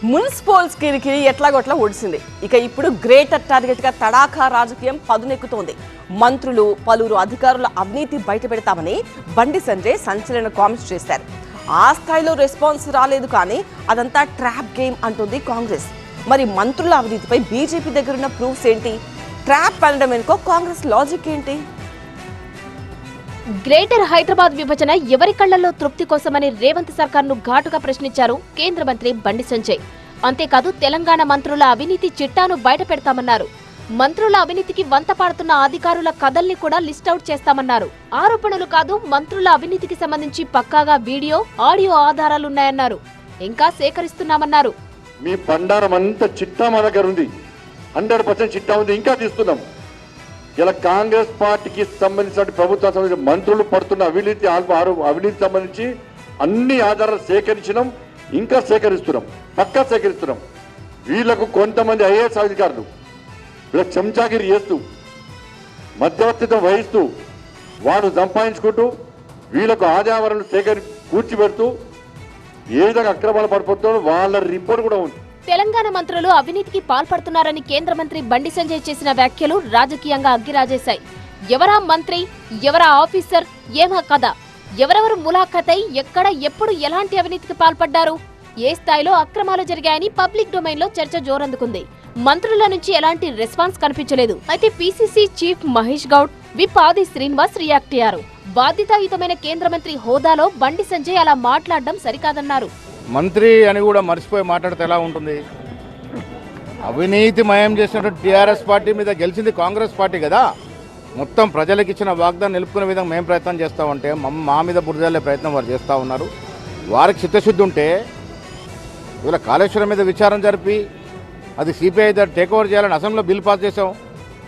Municipal కిరికిరి ఎట్లాగొట్లా ఒడిసింది. ఇక ఇప్పుడు గ్రేటర్ టార్గెట్ గా తడాఖా రాజకీయం పదునెక్కుతోంది. మంత్రులు పలువురు అధికారుల అవినీతి బయటపెడతామని బండి సంజయ్ సంచలన కామెంట్స్ చేశారు. ఆ స్థాయిలో రెస్పాన్స్ రాలేదు, కానీ అదంతా ట్రాప్ గేమ్ అంటుంది కాంగ్రెస్. మరి మంత్రుల అవినీతిపై బీజేపీ దగ్గరున్న ప్రూఫ్స్ ఏంటి? ట్రాప్ అనడం వెనుక కాంగ్రెస్ లాజిక్ ఏంటి? గ్రేటర్ హైదరాబాద్ విభజన ఎవరి కళ్లలో తృప్తి కోసమని రేవంత్ సర్కార్ను ఘాటుగా ప్రశ్నించారు కేంద్ర మంత్రి బండి సంజయ్. అంతేకాదు తెలంగాణ మంత్రుల అవినీతి చిట్టాను బయటపెడతామన్నారు. మంత్రుల అవినీతికి వంత పాడుతున్న అధికారుల కథల్ని కూడా లిస్టౌట్ చేస్తామన్నారు. ఆరోపణలు కాదు, మంత్రుల అవినీతికి సంబంధించి పక్కాగా వీడియో, ఆడియో ఆధారాలున్నాయన్నారు. ఇంకా సేకరిస్తున్నామన్నారు. మీ బండారం అంతా చిట్టా మా దగ్గర ఉంది, 100% చిట్టా ఉంది, ఇంకా తీస్తున్నాం. ఇలా కాంగ్రెస్ పార్టీకి సంబంధించిన ప్రభుత్వానికి సంబంధించిన మంత్రులు పడుతున్న అవినీతి సంబంధించి అన్ని ఆధారాలు సేకరించినాం, ఇంకా సేకరిస్తున్నాం, పక్కా సేకరిస్తున్నాం. వీళ్లకు కొంతమంది ఐఏఎస్ అధికారులు వీళ్ళకి చెంచాగిరి చేస్తూ మధ్యవర్తిత్వం వహిస్తూ వారు సంపాదించుకుంటూ వీళ్లకు ఆదాయాలను కూర్చిపెడుతూ ఏ విధంగా అక్రమాలు పడిపోతున్నారో వాళ్ళ రిపోర్ట్ కూడా ఉంది. తెలంగాణ మంత్రులు అవినీతికి పాల్పడుతున్నారని కేంద్ర మంత్రి బండి సంజయ్ చేసిన వ్యాఖ్యలు రాజకీయంగా అగ్గిరాజేశాయి. ఎవరా మంత్రి, ఎవరా ఆఫీసర్, ఏమా కథ, ఎవరెవరు ములాఖతై ఎక్కడ ఎప్పుడు ఎలాంటి అవినీతికి పాల్పడ్డారు, ఏ స్థాయిలో అక్రమాలు జరిగాయని పబ్లిక్ డొమైన్ లో చర్చ జోరందుకుంది. మంత్రుల నుంచి ఎలాంటి రెస్పాన్స్ కనిపించలేదు. అయితే PCC chief Mahesh Goud, whip ఆది శ్రీనివాస్ రియాక్ట్ అయ్యారు. బాధ్యతాయుతమైన కేంద్ర మంత్రి హోదాలో బండి సంజయ్ అలా మాట్లాడడం సరికాదన్నారు. మంత్రి అని కూడా మర్చిపోయి మాట్లాడితే ఎలా ఉంటుంది? అవినీతి మయం చేసినటువంటి టీఆర్ఎస్ పార్టీ మీద గెలిచింది కాంగ్రెస్ పార్టీ కదా. మొత్తం ప్రజలకు ఇచ్చిన వాగ్దానం నిలుపుకునే విధంగా మేము ప్రయత్నం చేస్తామంటే మా మీద బురదల్లే ప్రయత్నం వారు చేస్తూ ఉన్నారు. వారికి చిత్తశుద్ధి ఉంటే ఇవాళ కాళేశ్వరం మీద విచారణ జరిపి అది సిబిఐ టేక్ ఓవర్ చేయాలని అసెంబ్లీలో బిల్ పాస్ చేసాం.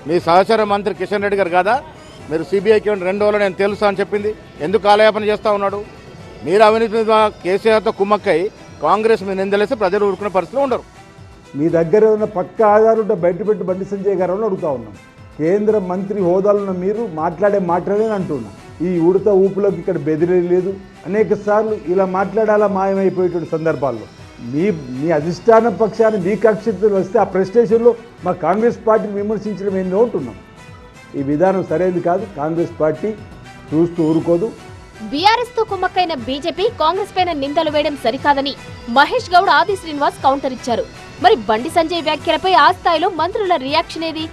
మీ సహచర మంత్రి కిషన్ రెడ్డి గారు కాదా మీరు సిబిఐకి 2 రోజులు నేను తెలుసా అని చెప్పింది? ఎందుకు కాలయాపన చేస్తూ ఉన్నాడు? మీరు అవినీతి మీద కేసీఆర్తో కుమ్మక్కై కాంగ్రెస్ మీద నిందలేస్తే ప్రజలు ఊరుకునే పరిస్థితిలో ఉండరు. మీ దగ్గర ఉన్న పక్క ఆధారం బయటపెట్టి బండి సంజయ్ గారు అడుగుతా ఉన్నాం. కేంద్ర మంత్రి హోదాలో మీరు మాట్లాడే అంటున్నా. ఈ ఉడత ఊపులోకి ఇక్కడ బెదిరే లేదు. అనేక సార్లు ఇలా మాట్లాడాలా మాయమైపోయేటువంటి సందర్భాల్లో మీ అధిష్టాన పక్షాన్ని మీ కక్షితులు వస్తే ఆ ప్రెస్టేషన్లో మా కాంగ్రెస్ పార్టీని విమర్శించడం ఏందో ఉంటున్నాం. ఈ విధానం సరైనది కాదు. కాంగ్రెస్ పార్టీ చూస్తూ ఊరుకోదు. బీఆర్ఎస్ తో కుమ్మక్కైన బీజేపీ కాంగ్రెస్ పైన నిందలు వేయడం సరికాదని మహేష్ గౌడ్, ఆది శ్రీనివాస్ కౌంటర్ ఇచ్చారు. మరి బండి సంజయ్ వ్యాఖ్యలపై ఆ స్థాయిలో మంత్రుల రియాక్షన్ ఏది?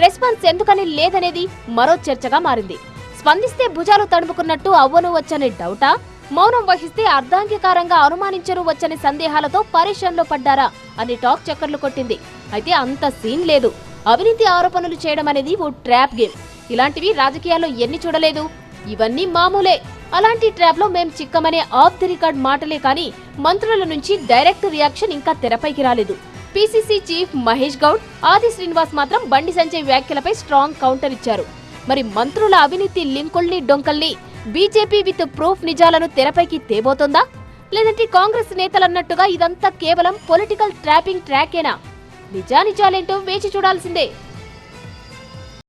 రెస్పాన్స్ ఎందుకని లేదనేది మరో చర్చగా మారింది. స్పందిస్తే భుజాలు తడుముకున్నట్టు అవ్వను వచ్చనే డౌటా, మౌనం వహిస్తే అర్ధాంగీకారంగా అనుమానించరు వచ్చని సందేహాలతో పరేషాన్లో పడ్డారా అని టాక్ చక్కర్లు కొట్టింది. అయితే అంత సీన్ లేదు. అవినీతి ఆరోపణలు చేయడం అనేది ఓ ట్రాప్ గేమ్. ఇలాంటివి రాజకీయాల్లో ఎన్ని చూడలేదు. ఇవన్నీ మామూలే. అలాంటి ట్రాప్ లో మేం చిక్కమనే ఆఫ్ ది రికార్డ్ మాటలే కానీ మంత్రుల నుంచి డైరెక్ట్ రియాక్షన్ ఇంకా తెరపైకి రాలేదు. పీసీసీ చీఫ్ మహేష్ గౌడ్, ఆది శ్రీనివాస్ మాత్రం బండి సంజయ్ వ్యాఖ్యలపై స్ట్రాంగ్ కౌంటర్ ఇచ్చారు. మరి మంత్రుల అవినీతి లింకుల్ని డొంకల్ని బీజేపీ విత్ ప్రూఫ్ నిజాలను తెరపైకి తేబోతోందా, లేదంటే కాంగ్రెస్ నేతలన్నట్టుగా ఇదంతా కేవలం పొలిటికల్ ట్రాపింగ్ ట్రాకేనా? నిజానిజాలేంటో వేచి చూడాల్సిందే.